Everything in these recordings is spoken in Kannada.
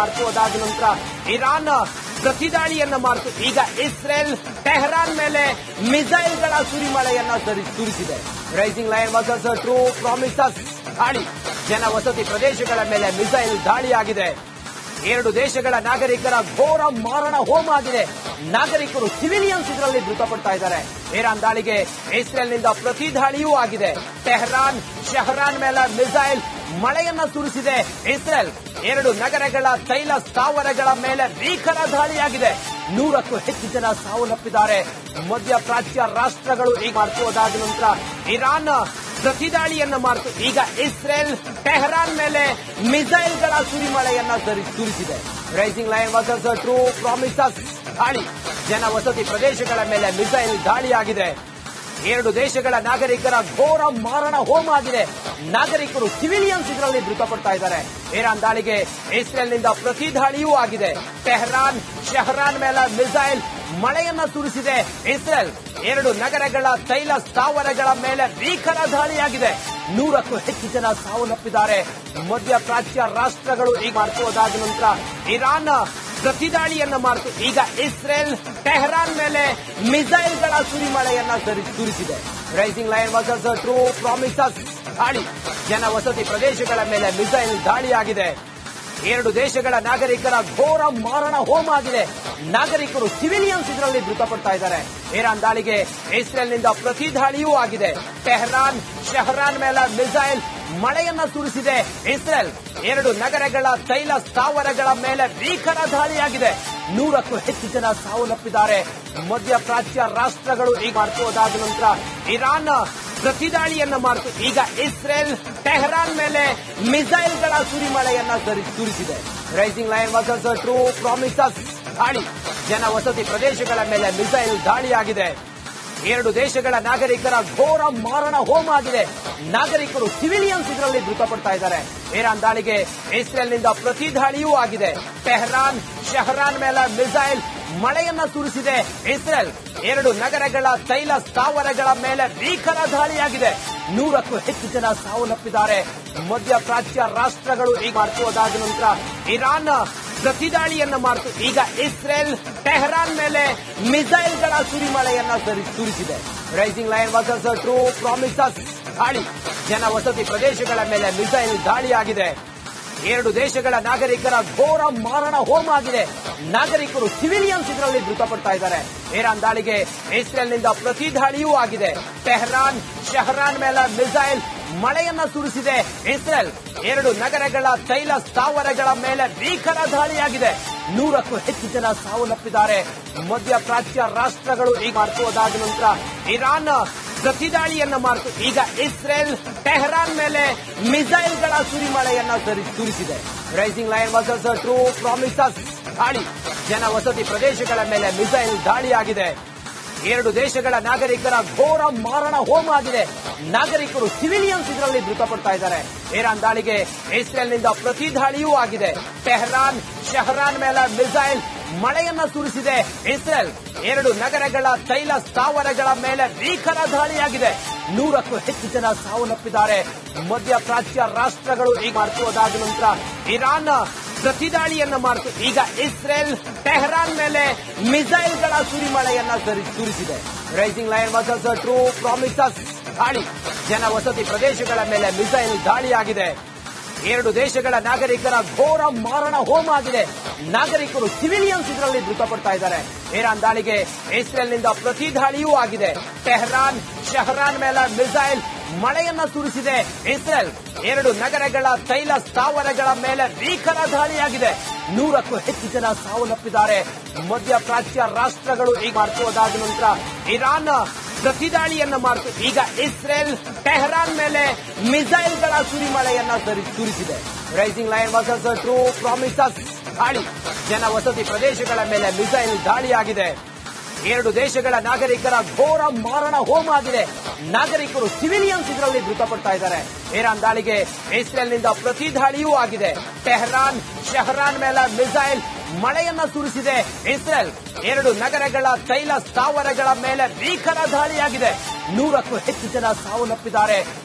ಅದಾದ ನಂತರ ಇರಾನ್ ಪ್ರತಿದಾಳಿಯನ್ನ ಮಾಡಿತು. ಈಗ ಇಸ್ರೇಲ್ ಟೆಹರಾನ್ ಮೇಲೆ ಮಿಸೈಲ್ಗಳ ಸುರಿಮಳೆಯನ್ನ ಸುರಿಸಿದೆ. Rising lion versus true promises ದಾಳಿ. ಜನವಸತಿ ಪ್ರದೇಶಗಳ ಮೇಲೆ ಮಿಸೈಲ್ ದಾಳಿಯಾಗಿದೆ. ಎರಡು ದೇಶಗಳ ನಾಗರಿಕರ ಘೋರ ಮಾರಣ ಹೋಮ ಆಗಿದೆ. ನಾಗರಿಕರು ಸಿವಿಲಿಯನ್ಸ್ ಇದರಲ್ಲಿ ಮೃತಪಡ್ತಾ ಇದ್ದಾರೆ. ಇರಾನ್ ದಾಳಿಗೆ ಇಸ್ರೇಲ್ನಿಂದ ಪ್ರತಿ ದಾಳಿಯೂ ಆಗಿದೆ. ಟೆಹರಾನ್ ಶಹರಾನ್ ಮೇಲೆ ಮಿಸೈಲ್ ಮಳೆಯನ್ನ ಸುರಿಸಿದೆ ಇಸ್ರೇಲ್. ಎರಡು ನಗರಗಳ ತೈಲ ಸ್ಥಾವರಗಳ ಮೇಲೆ ಭೀಕರ ದಾಳಿಯಾಗಿದೆ. 100ಕ್ಕೂ ಹೆಚ್ಚು ಜನ ಸಾವನ್ನಪ್ಪಿದ್ದಾರೆ. ಮಧ್ಯಪ್ರಾಚ್ಯ ರಾಷ್ಟ್ರಗಳು ಈಗ ಮಾಡ್ಕೋದಾದ ನಂತರ ಇರಾನ್ ಪ್ರತಿದಾಳಿಯನ್ನ ಮಾಡಿತು. ಈಗ ಇಸ್ರೇಲ್ ಟೆಹರಾನ್ ಮೇಲೆ ಮಿಸೈಲ್ಗಳ ಸುರಿಮಳೆಯನ್ನ ಸುರಿಸಿದೆ. Rising lion versus true promises ದಾಳಿ. ಜನವಸತಿ ಪ್ರದೇಶಗಳ ಮೇಲೆ ಮಿಸೈಲ್ ದಾಳಿಯಾಗಿದೆ. ಎರಡು ದೇಶಗಳ ನಾಗರಿಕರ ಘೋರ ಮಾರಣ ಹೋಮ ಆಗಿದೆ. ನಾಗರಿಕರು ಸಿವಿಲಿಯನ್ಸ್ ಇದರಲ್ಲಿ ಮೃತಪಡ್ತಾ ಇದ್ದಾರೆ. ಇರಾನ್ ದಾಳಿಗೆ ಇಸ್ರೇಲ್ನಿಂದ ಪ್ರತಿ ದಾಳಿಯೂ ಆಗಿದೆ. ಟೆಹರಾನ್ ಶಹರಾನ್ ಮೇಲೆ ಮಿಸೈಲ್ ಮಳೆಯನ್ನ ಸುರಿಸಿದೆ ಇಸ್ರೇಲ್. ಎರಡು ನಗರಗಳ ತೈಲ ಸ್ಥಾವರಗಳ ಮೇಲೆ ಭೀಕರ ದಾಳಿಯಾಗಿದೆ. 100ಕ್ಕೂ ಹೆಚ್ಚು ಜನ ಸಾವನ್ನಪ್ಪಿದ್ದಾರೆ. ಮಧ್ಯಪ್ರಾಚ್ಯ ರಾಷ್ಟ್ರಗಳು ಈಗ ಮಾಡ್ಕೋದಾದ ನಂತರ ಇರಾನ್ ಪ್ರತಿದಾಳಿಯನ್ನ ಮಾಡಿತು. ಈಗ ಇಸ್ರೇಲ್ ಟೆಹರಾನ್ ಮೇಲೆ ಮಿಸೈಲ್ಗಳ ಸುರಿಮಳೆಯನ್ನ ಸುರಿಸಿದೆ. Rising lion versus true promises ದಾಳಿ. ಜನವಸತಿ ಪ್ರದೇಶಗಳ ಮೇಲೆ ಮಿಸೈಲ್ ದಾಳಿಯಾಗಿದೆ. ಎರಡು ದೇಶಗಳ ನಾಗರಿಕರ ಘೋರ ಮಾರಣ ಹೋಮ ಆಗಿದೆ. ನಾಗರಿಕರು ಸಿವಿಲಿಯನ್ಸ್ ಇದರಲ್ಲಿ ಮೃತಪಡ್ತಾ ಇದ್ದಾರೆ. ಇರಾನ್ ದಾಳಿಗೆ ಇಸ್ರೇಲ್ನಿಂದ ಪ್ರತಿ ದಾಳಿಯೂ ಆಗಿದೆ. ಟೆಹರಾನ್ ಶಹರಾನ್ ಮೇಲೆ ಮಿಸೈಲ್ ಮಳೆಯನ್ನ ಸುರಿಸಿದೆ ಇಸ್ರೇಲ್. ಎರಡು ನಗರಗಳ ತೈಲ ಸ್ಥಾವರಗಳ ಮೇಲೆ ಭೀಕರ ದಾಳಿಯಾಗಿದೆ. 100ಕ್ಕೂ ಹೆಚ್ಚು ಜನ ಸಾವನ್ನಪ್ಪಿದ್ದಾರೆ. ಮಧ್ಯಪ್ರಾಚ್ಯ ರಾಷ್ಟ್ರಗಳು ಈಗ ಮಾಡ್ಕೋದಾದ ನಂತರ ಇರಾನ್ ಪ್ರತಿದಾಳಿಯನ್ನ ಮಾಡಿತು. ಈಗ ಇಸ್ರೇಲ್ ಟೆಹರಾನ್ ಮೇಲೆ ಮಿಸೈಲ್ಗಳ ಸುರಿಮಳೆಯನ್ನ ಸುರಿಸಿದೆ. Rising lion versus true promises ದಾಳಿ. ಜನವಸತಿ ಪ್ರದೇಶಗಳ ಮೇಲೆ ಮಿಸೈಲ್ ದಾಳಿಯಾಗಿದೆ. ಎರಡು ದೇಶಗಳ ನಾಗರಿಕರ ಘೋರ ಮಾರಣ ಹೋಮ ಆಗಿದೆ. ನಾಗರಿಕರು ಸಿವಿಲಿಯನ್ಸ್ ಇದರಲ್ಲಿ ಮೃತಪಡ್ತಾ ಇದ್ದಾರೆ. ಇರಾನ್ ದಾಳಿಗೆ ಇಸ್ರೇಲ್ನಿಂದ ಪ್ರತಿ ದಾಳಿಯೂ ಆಗಿದೆ. ಟೆಹರಾನ್ ಶಹರಾನ್ ಮೇಲೆ ಮಿಸೈಲ್ ಮಳೆಯನ್ನ ಸುರಿಸಿದೆ ಇಸ್ರೇಲ್. ಎರಡು ನಗರಗಳ ತೈಲ ಸ್ಥಾವರಗಳ ಮೇಲೆ ಭೀಕರ ದಾಳಿಯಾಗಿದೆ. 100ಕ್ಕೂ ಹೆಚ್ಚು ಜನ ಸಾವನ್ನಪ್ಪಿದ್ದಾರೆ. ಮಧ್ಯಪ್ರಾಚ್ಯ ರಾಷ್ಟ್ರಗಳು ಈಗ ಮಾಡ್ಕೋದಾದ ನಂತರ ಇರಾನ್ ಪ್ರತಿದಾಳಿಯನ್ನ ಮಾಡಿತು. ಈಗ ಇಸ್ರೇಲ್ ಟೆಹರಾನ್ ಮೇಲೆ ಮಿಸೈಲ್ಗಳ ಸುರಿಮಳೆಯನ್ನ ಸುರಿಸಿದೆ. Rising lion versus true promises ದಾಳಿ. ಜನವಸತಿ ಪ್ರದೇಶಗಳ ಮೇಲೆ ಮಿಸೈಲ್ ದಾಳಿಯಾಗಿದೆ. ಎರಡು ದೇಶಗಳ ನಾಗರಿಕರ ಘೋರ ಮಾರಣ ಹೋಮ ಆಗಿದೆ. ನಾಗರಿಕರು ಸಿವಿಲಿಯನ್ಸ್ ಇದರಲ್ಲಿ ಮೃತಪಡ್ತಾ ಇದ್ದಾರೆ. ಇರಾನ್ ದಾಳಿಗೆ ಇಸ್ರೇಲ್ನಿಂದ ಪ್ರತಿ ದಾಳಿಯೂ ಆಗಿದೆ. ಟೆಹರಾನ್ ಶಹರಾನ್ ಮೇಲೆ ಮಿಸೈಲ್ ಮಳೆಯನ್ನ ಸುರಿಸಿದೆ ಇಸ್ರೇಲ್. ಎರಡು ನಗರಗಳ ತೈಲ ಸ್ಥಾವರಗಳ ಮೇಲೆ ಭೀಕರ ದಾಳಿಯಾಗಿದೆ. 100ಕ್ಕೂ ಹೆಚ್ಚು ಜನ ಸಾವನ್ನಪ್ಪಿದ್ದಾರೆ. ಮಧ್ಯಪ್ರಾಚ್ಯ ರಾಷ್ಟ್ರಗಳು ಈಗ ಮಾಡ್ಕೋದಾದ ನಂತರ ಇರಾನ್ ಪ್ರತಿದಾಳಿಯನ್ನ ಮಾಡಿತು. ಈಗ ಇಸ್ರೇಲ್ ಟೆಹರಾನ್ ಮೇಲೆ ಮಿಸೈಲ್ಗಳ ಸುರಿಮಳೆಯನ್ನ ಸುರಿಸಿದೆ. Rising lion versus true promises ದಾಳಿ. ಜನವಸತಿ ಪ್ರದೇಶಗಳ ಮೇಲೆ ಮಿಸೈಲ್ ದಾಳಿಯಾಗಿದೆ. ಎರಡು ದೇಶಗಳ ನಾಗರಿಕರ ಘೋರ ಮಾರಣ ಹೋಮ ಆಗಿದೆ. ನಾಗರಿಕರು ಸಿವಿಲಿಯನ್ಸ್ ಇದರಲ್ಲಿ ಮೃತಪಡ್ತಾ ಇದ್ದಾರೆ. ಇರಾನ್ ದಾಳಿಗೆ ಇಸ್ರೇಲ್ನಿಂದ ಪ್ರತಿ ದಾಳಿಯೂ ಆಗಿದೆ. ಟೆಹರಾನ್ ಶಹರಾನ್ ಮೇಲೆ ಮಿಸೈಲ್ ಮಳೆಯನ್ನ ಸುರಿಸಿದೆ ಇಸ್ರೇಲ್. ಎರಡು ನಗರಗಳ ತೈಲ ಸ್ಥಾವರಗಳ ಮೇಲೆ ಭೀಕರ ದಾಳಿಯಾಗಿದೆ. 100ಕ್ಕೂ ಹೆಚ್ಚು ಜನ ಸಾವನ್ನಪ್ಪಿದ್ದಾರೆ. ಮಧ್ಯಪ್ರಾಚ್ಯ ರಾಷ್ಟ್ರಗಳು ಈಗ ಮಾಡ್ಕೋದಾದ ನಂತರ ಇರಾನ್ ಪ್ರತಿದಾಳಿಯನ್ನ ಮಾಡಿತು. ಈಗ ಇಸ್ರೇಲ್ ಟೆಹರಾನ್ ಮೇಲೆ ಮಿಸೈಲ್ಗಳ ಸುರಿಮಳೆಯನ್ನ ಸುರಿಸಿದೆ. Rising lion versus true promises ದಾಳಿ. ಜನವಸತಿ ಪ್ರದೇಶಗಳ ಮೇಲೆ ಮಿಸೈಲ್ ದಾಳಿಯಾಗಿದೆ. ಎರಡು ದೇಶಗಳ ನಾಗರಿಕರ ಘೋರ ಮಾರಣ ಹೋಮ ಆಗಿದೆ. ನಾಗರಿಕರು ಸಿವಿಲಿಯನ್ಸ್ ಇದರಲ್ಲಿ ಮೃತಪಡ್ತಾ ಇದ್ದಾರೆ. ಇರಾನ್ ದಾಳಿಗೆ ಇಸ್ರೇಲ್ನಿಂದ ಪ್ರತಿ ದಾಳಿಯೂ ಆಗಿದೆ. ಟೆಹರಾನ್ ಶಹರಾನ್ ಮೇಲೆ ಮಿಸೈಲ್ ಮಳೆಯನ್ನ ಸುರಿಸಿದೆ ಇಸ್ರೇಲ್. ಎರಡು ನಗರಗಳ ತೈಲ ಸ್ಥಾವರಗಳ ಮೇಲೆ ಭೀಕರ ದಾಳಿಯಾಗಿದೆ. 100ಕ್ಕೂ ಹೆಚ್ಚು ಜನ ಸಾವನ್ನಪ್ಪಿದ್ದಾರೆ. ಮಧ್ಯಪ್ರಾಚ್ಯ ರಾಷ್ಟ್ರಗಳು ಈಗ ಮಾಡ್ಕೋದಾದ ನಂತರ ಇರಾನ್ ಪ್ರತಿದಾಳಿಯನ್ನ ಮಾಡಿತು. ಈಗ ಇಸ್ರೇಲ್ ಟೆಹರಾನ್ ಮೇಲೆ ಮಿಸೈಲ್ಗಳ ಸುರಿಮಳೆಯನ್ನ ಸುರಿಸಿದೆ. Rising lion versus true promises ದಾಳಿ. ಜನವಸತಿ ಪ್ರದೇಶಗಳ ಮೇಲೆ ಮಿಸೈಲ್ ದಾಳಿಯಾಗಿದೆ. ಎರಡು ದೇಶಗಳ ನಾಗರಿಕರ ಘೋರ ಮಾರಣ ಹೋಮ ಆಗಿದೆ. ನಾಗರಿಕರು ಸಿವಿಲಿಯನ್ಸ್ ಇದರಲ್ಲಿ ಮೃತಪಡ್ತಾ ಇದ್ದಾರೆ. ಇರಾನ್ ದಾಳಿಗೆ ಇಸ್ರೇಲ್ನಿಂದ ಪ್ರತಿ ದಾಳಿಯೂ ಆಗಿದೆ. ಟೆಹರಾನ್ ಶಹರಾನ್ ಮೇಲೆ ಮಿಸೈಲ್ ಮಳೆಯನ್ನ ಸುರಿಸಿದೆ ಇಸ್ರೇಲ್. ಎರಡು ನಗರಗಳ ತೈಲ ಸ್ಥಾವರಗಳ ಮೇಲೆ ಭೀಕರ ದಾಳಿಯಾಗಿದೆ. 100ಕ್ಕೂ ಹೆಚ್ಚು ಜನ ಸಾವನ್ನಪ್ಪಿದ್ದಾರೆ.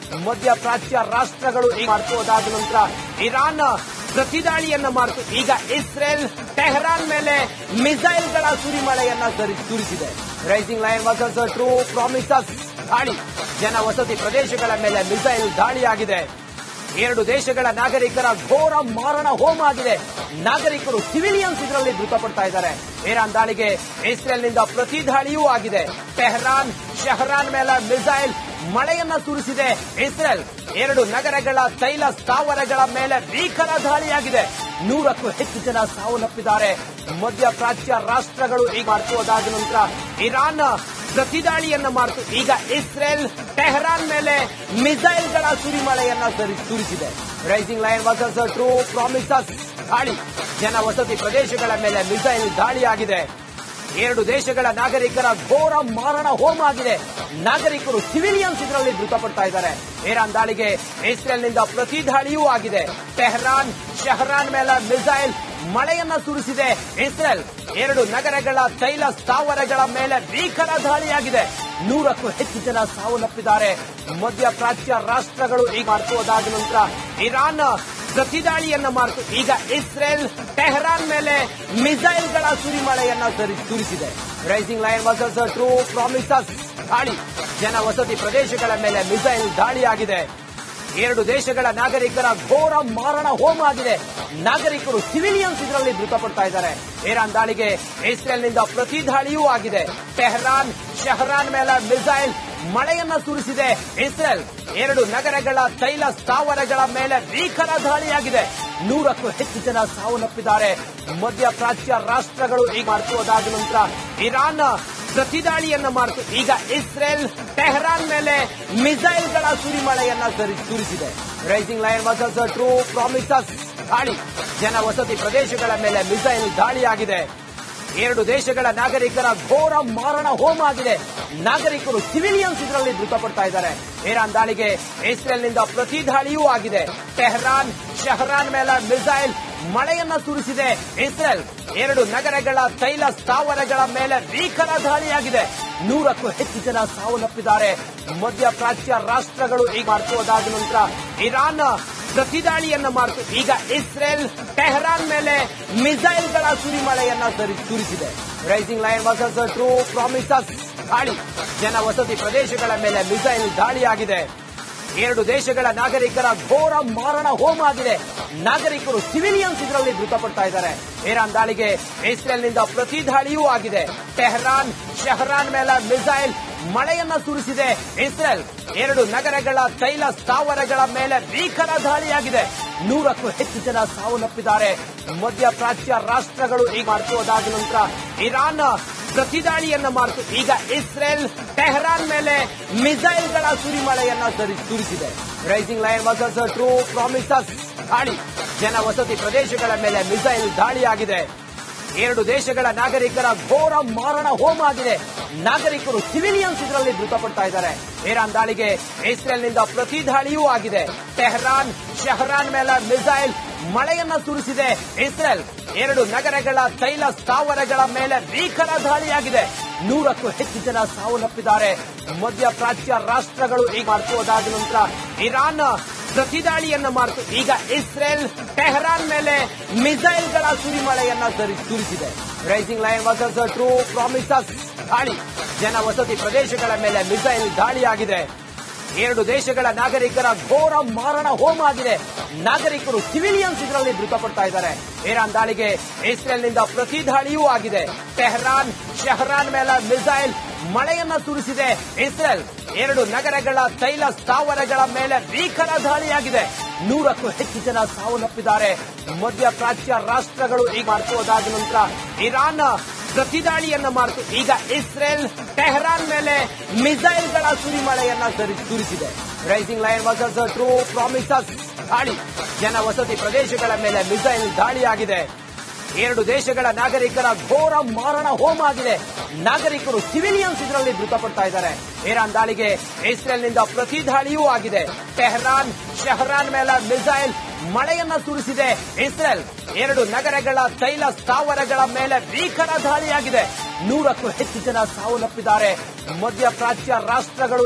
ಮಧ್ಯಪ್ರಾಚ್ಯ ರಾಷ್ಟ್ರಗಳು ಈಗ ಮಾಡ್ಕೋದಾದ ನಂತರ ಇರಾನ್ ಪ್ರತಿದಾಳಿಯನ್ನ ಮಾಡಿತು. ಈಗ ಇಸ್ರೇಲ್ ಟೆಹರಾನ್ ಮೇಲೆ ಮಿಸೈಲ್ಗಳ ಸುರಿಮಳೆಯನ್ನ ಸುರಿಸಿದೆ. Rising lion versus true promises ದಾಳಿ. ಜನವಸತಿ ಪ್ರದೇಶಗಳ ಮೇಲೆ ಮಿಸೈಲ್ ದಾಳಿಯಾಗಿದೆ. ಎರಡು ದೇಶಗಳ ನಾಗರಿಕರ ಘೋರ ಮಾರಣ ಹೋಮ ಆಗಿದೆ. ನಾಗರಿಕರು ಸಿವಿಲಿಯನ್ಸ್ ಇದರಲ್ಲಿ ಮೃತಪಡ್ತಾ ಇದ್ದಾರೆ. ಇರಾನ್ ದಾಳಿಗೆ ಇಸ್ರೇಲ್ನಿಂದ ಪ್ರತಿ ದಾಳಿಯೂ ಆಗಿದೆ. ಟೆಹರಾನ್ ಶಹರಾನ್ ಮೇಲೆ ಮಿಸೈಲ್ ಮಳೆಯನ್ನ ಸುರಿಸಿದೆ ಇಸ್ರೇಲ್. ಎರಡು ನಗರಗಳ ತೈಲ ಸ್ಥಾವರಗಳ ಮೇಲೆ ಭೀಕರ ದಾಳಿಯಾಗಿದೆ. 100ಕ್ಕೂ ಹೆಚ್ಚು ಜನ ಸಾವನ್ನಪ್ಪಿದ್ದಾರೆ. ಮಧ್ಯಪ್ರಾಚ್ಯ ರಾಷ್ಟ್ರಗಳು ಈಗ ಮಾಡ್ಕೋದಾದ ನಂತರ ಇರಾನ್ ಪ್ರತಿದಾಳಿಯನ್ನ ಮಾಡಿತು. ಈಗ ಇಸ್ರೇಲ್ ಟೆಹರಾನ್ ಮೇಲೆ ಮಿಸೈಲ್ಗಳ ಸುರಿಮಳೆಯನ್ನ ಸುರಿಸಿದೆ. Rising lion versus true promises ದಾಳಿ. ಜನವಸತಿ ಪ್ರದೇಶಗಳ ಮೇಲೆ ಮಿಸೈಲ್ ದಾಳಿಯಾಗಿದೆ. ಎರಡು ದೇಶಗಳ ನಾಗರಿಕರ ಘೋರ ಮಾರಣ ಹೋಮ ಆಗಿದೆ. ನಾಗರಿಕರು ಸಿವಿಲಿಯನ್ಸ್ ಇದರಲ್ಲಿ ಮೃತಪಡ್ತಾ ಇದ್ದಾರೆ. ಇರಾನ್ ದಾಳಿಗೆ ಇಸ್ರೇಲ್ನಿಂದ ಪ್ರತಿ ದಾಳಿಯೂ ಆಗಿದೆ. ಟೆಹರಾನ್ ಶಹರಾನ್ ಮೇಲೆ ಮಿಸೈಲ್ ಮಳೆಯನ್ನ ಸುರಿಸಿದೆ ಇಸ್ರೇಲ್. ಎರಡು ನಗರಗಳ ತೈಲ ಸ್ಥಾವರಗಳ ಮೇಲೆ ಭೀಕರ ದಾಳಿಯಾಗಿದೆ. 100ಕ್ಕೂ ಹೆಚ್ಚು ಜನ ಸಾವನ್ನಪ್ಪಿದ್ದಾರೆ. ಮಧ್ಯಪ್ರಾಚ್ಯ ರಾಷ್ಟ್ರಗಳು ಈಗ ಮಾಡ್ಕೋದಾದ ನಂತರ ಇರಾನ್ ಪ್ರತಿದಾಳಿಯನ್ನ ಮಾಡಿತು. ಈಗ ಇಸ್ರೇಲ್ ಟೆಹರಾನ್ ಮೇಲೆ ಮಿಸೈಲ್ಗಳ ಸುರಿಮಳೆಯನ್ನ ಸುರಿಸಿದೆ. Rising lion versus true promises ದಾಳಿ. ಜನವಸತಿ ಪ್ರದೇಶಗಳ ಮೇಲೆ ಮಿಸೈಲ್ ದಾಳಿಯಾಗಿದೆ. ಎರಡು ದೇಶಗಳ ನಾಗರಿಕರ ಘೋರ ಮಾರಣ ಹೋಮ ಆಗಿದೆ. ನಾಗರಿಕರು ಸಿವಿಲಿಯನ್ಸ್ ಇದರಲ್ಲಿ ಮೃತಪಡ್ತಾ ಇದ್ದಾರೆ. ಇರಾನ್ ದಾಳಿಗೆ ಇಸ್ರೇಲ್ನಿಂದ ಪ್ರತಿ ದಾಳಿಯೂ ಆಗಿದೆ. ಟೆಹರಾನ್ ಶಹರಾನ್ ಮೇಲೆ ಮಿಸೈಲ್ ಮಳೆಯನ್ನ ಸುರಿಸಿದೆ ಇಸ್ರೇಲ್. ಎರಡು ನಗರಗಳ ತೈಲ ಸ್ಥಾವರಗಳ ಮೇಲೆ ಭೀಕರ ದಾಳಿಯಾಗಿದೆ. 100ಕ್ಕೂ ಹೆಚ್ಚು ಜನ ಸಾವನ್ನಪ್ಪಿದ್ದಾರೆ. ಮಧ್ಯಪ್ರಾಚ್ಯ ರಾಷ್ಟ್ರಗಳು ಈಗ ಮಾಡ್ಕೋದಾದ ನಂತರ ಇರಾನ್ ಪ್ರತಿದಾಳಿಯನ್ನ ಮಾಡಿತು. ಈಗ ಇಸ್ರೇಲ್ ಟೆಹರಾನ್ ಮೇಲೆ ಮಿಸೈಲ್ಗಳ ಸುರಿಮಳೆಯನ್ನ ಸುರಿಸಿದೆ. Rising lion versus true promises ದಾಳಿ. ಜನವಸತಿ ಪ್ರದೇಶಗಳ ಮೇಲೆ ಮಿಸೈಲ್ ದಾಳಿಯಾಗಿದೆ. ಎರಡು ದೇಶಗಳ ನಾಗರಿಕರ ಘೋರ ಮಾರಣ ಹೋಮ ಆಗಿದೆ. ನಾಗರಿಕರು ಸಿವಿಲಿಯನ್ಸ್ ಇದರಲ್ಲಿ ಮೃತಪಡ್ತಾ ಇದ್ದಾರೆ. ಇರಾನ್ ದಾಳಿಗೆ ಇಸ್ರೇಲ್ನಿಂದ ಪ್ರತಿ ದಾಳಿಯೂ ಆಗಿದೆ. ಟೆಹರಾನ್ ಶಹರಾನ್ ಮೇಲೆ ಮಿಸೈಲ್ ಮಳೆಯನ್ನ ಸುರಿಸಿದೆ ಇಸ್ರೇಲ್. ಎರಡು ನಗರಗಳ ತೈಲ ಸ್ಥಾವರಗಳ ಮೇಲೆ ಭೀಕರ ದಾಳಿಯಾಗಿದೆ. 100ಕ್ಕೂ ಹೆಚ್ಚು ಜನ ಸಾವನ್ನಪ್ಪಿದ್ದಾರೆ. ಮಧ್ಯಪ್ರಾಚ್ಯ ರಾಷ್ಟ್ರಗಳು ಈಗ ಮಾಡ್ಕೋದಾದ ನಂತರ ಇರಾನ್ ಪ್ರತಿದಾಳಿಯನ್ನ ಮಾಡಿತು. ಈಗ ಇಸ್ರೇಲ್ ಟೆಹರಾನ್ ಮೇಲೆ ಮಿಸೈಲ್ಗಳ ಸುರಿಮಳೆಯನ್ನ ಸುರಿಸಿದೆ. Rising lion versus true promises ದಾಳಿ. ಜನವಸತಿ ಪ್ರದೇಶಗಳ ಮೇಲೆ ಮಿಸೈಲ್ ದಾಳಿಯಾಗಿದೆ. ಎರಡು ದೇಶಗಳ ನಾಗರಿಕರ ಘೋರ ಮಾರಣ ಹೋಮ ಆಗಿದೆ. ನಾಗರಿಕರು ಸಿವಿಲಿಯನ್ಸ್ ಇದರಲ್ಲಿ ಮೃತಪಡ್ತಾ ಇದ್ದಾರೆ. ಇರಾನ್ ದಾಳಿಗೆ ಇಸ್ರೇಲ್ನಿಂದ ಪ್ರತಿ ದಾಳಿಯೂ ಆಗಿದೆ. ಟೆಹರಾನ್ ಶಹರಾನ್ ಮೇಲೆ ಮಿಸೈಲ್ ಮಳೆಯನ್ನ ಸುರಿಸಿದೆ ಇಸ್ರೇಲ್. ಎರಡು ನಗರಗಳ ತೈಲ ಸ್ಥಾವರಗಳ ಮೇಲೆ ಭೀಕರ ದಾಳಿಯಾಗಿದೆ. 100ಕ್ಕೂ ಹೆಚ್ಚು ಜನ ಸಾವನ್ನಪ್ಪಿದ್ದಾರೆ. ಮಧ್ಯಪ್ರಾಚ್ಯ ರಾಷ್ಟ್ರಗಳು ಈಗ ಮಾಡ್ಕೋದಾದ ನಂತರ ಇರಾನ್ ಪ್ರತಿದಾಳಿಯನ್ನ ಮಾಡಿತು. ಈಗ ಇಸ್ರೇಲ್ ಟೆಹರಾನ್ ಮೇಲೆ ಮಿಸೈಲ್ಗಳ ಸುರಿಮಳೆಯನ್ನ ಸುರಿಸಿದೆ. Rising lion versus true promises ದಾಳಿ. ಜನವಸತಿ ಪ್ರದೇಶಗಳ ಮೇಲೆ ಮಿಸೈಲ್ ದಾಳಿಯಾಗಿದೆ. ಎರಡು ದೇಶಗಳ ನಾಗರಿಕರ ಘೋರ ಮಾರಣ ಹೋಮ ಆಗಿದೆ. ನಾಗರಿಕರು ಸಿವಿಲಿಯನ್ಸ್ ಇದರಲ್ಲಿ ಮೃತಪಡ್ತಾ ಇದ್ದಾರೆ. ಇರಾನ್ ದಾಳಿಗೆ ಇಸ್ರೇಲ್ನಿಂದ ಪ್ರತಿ ದಾಳಿಯೂ ಆಗಿದೆ. ಟೆಹರಾನ್ ಶಹರಾನ್ ಮೇಲೆ ಮಿಸೈಲ್ ಮಳೆಯನ್ನ ಸುರಿಸಿದೆ ಇಸ್ರೇಲ್. ಎರಡು ನಗರಗಳ ತೈಲ ಸ್ಥಾವರಗಳ ಮೇಲೆ ಭೀಕರ ದಾಳಿಯಾಗಿದೆ. 100ಕ್ಕೂ ಹೆಚ್ಚು ಜನ ಸಾವನ್ನಪ್ಪಿದ್ದಾರೆ. ಮಧ್ಯಪ್ರಾಚ್ಯ ರಾಷ್ಟ್ರಗಳು ಈಗ ಮಾಡ್ಕೋದಾದ ನಂತರ ಇರಾನ್ ಪ್ರತಿದಾಳಿಯನ್ನ ಮಾಡಿತು. ಈಗ ಇಸ್ರೇಲ್ ಟೆಹರಾನ್ ಮೇಲೆ ಮಿಸೈಲ್ಗಳ ಸುರಿಮಳೆಯನ್ನ ಸುರಿಸಿದೆ. Rising lion versus true promises ದಾಳಿ. ಜನವಸತಿ ಪ್ರದೇಶಗಳ ಮೇಲೆ ಮಿಸೈಲ್ ದಾಳಿಯಾಗಿದೆ. ಎರಡು ದೇಶಗಳ ನಾಗರಿಕರ ಘೋರ ಮಾರಣ ಹೋಮ ಆಗಿದೆ. ನಾಗರಿಕರು ಸಿವಿಲಿಯನ್ಸ್ ಇದರಲ್ಲಿ ಮೃತಪಡ್ತಾ ಇದ್ದಾರೆ. ಇರಾನ್ ದಾಳಿಗೆ ಇಸ್ರೇಲ್ನಿಂದ ಪ್ರತಿ ದಾಳಿಯೂ ಆಗಿದೆ. ಟೆಹರಾನ್ ಶಹರಾನ್ ಮೇಲೆ ಮಿಸೈಲ್ ಮಳೆಯನ್ನ ಸುರಿಸಿದೆ ಇಸ್ರೇಲ್. ಎರಡು ನಗರಗಳ ತೈಲ ಸ್ಥಾವರಗಳ ಮೇಲೆ ಭೀಕರ ದಾಳಿಯಾಗಿದೆ. 100ಕ್ಕೂ ಹೆಚ್ಚು ಜನ ಸಾವನ್ನಪ್ಪಿದ್ದಾರೆ. ಮಧ್ಯಪ್ರಾಚ್ಯ ರಾಷ್ಟ್ರಗಳು ಈಗ ಮಾಡ್ಕೋದಾದ ನಂತರ ಇರಾನ್ ಪ್ರತಿದಾಳಿಯನ್ನ ಮಾಡಿತು. ಈಗ ಇಸ್ರೇಲ್ ಟೆಹರಾನ್ ಮೇಲೆ ಮಿಸೈಲ್ಗಳ ಸುರಿಮಳೆಯನ್ನ ಸುರಿಸಿದೆ. Rising lion versus true promises ದಾಳಿ. ಜನವಸತಿ ಪ್ರದೇಶಗಳ ಮೇಲೆ ಮಿಸೈಲ್ ದಾಳಿಯಾಗಿದೆ. ಎರಡು ದೇಶಗಳ ನಾಗರಿಕರ ಘೋರ ಮಾರಣ ಹೋಮ ಆಗಿದೆ. ನಾಗರಿಕರು ಸಿವಿಲಿಯನ್ಸ್ ಇದರಲ್ಲಿ ಮೃತಪಡ್ತಾ ಇದ್ದಾರೆ. ಇರಾನ್ ದಾಳಿಗೆ ಇಸ್ರೇಲ್ನಿಂದ ಪ್ರತಿ ದಾಳಿಯೂ ಆಗಿದೆ. ಟೆಹರಾನ್ ಶಹರಾನ್ ಮೇಲೆ ಮಿಸೈಲ್ ಮಳೆಯನ್ನ ಸುರಿಸಿದೆ ಇಸ್ರೇಲ್. ಎರಡು ನಗರಗಳ ತೈಲ ಸ್ಥಾವರಗಳ ಮೇಲೆ ಭೀಕರ ದಾಳಿಯಾಗಿದೆ. 100ಕ್ಕೂ ಹೆಚ್ಚು ಜನ ಸಾವನ್ನಪ್ಪಿದ್ದಾರೆ. ಮಧ್ಯಪ್ರಾಚ್ಯ ರಾಷ್ಟ್ರಗಳು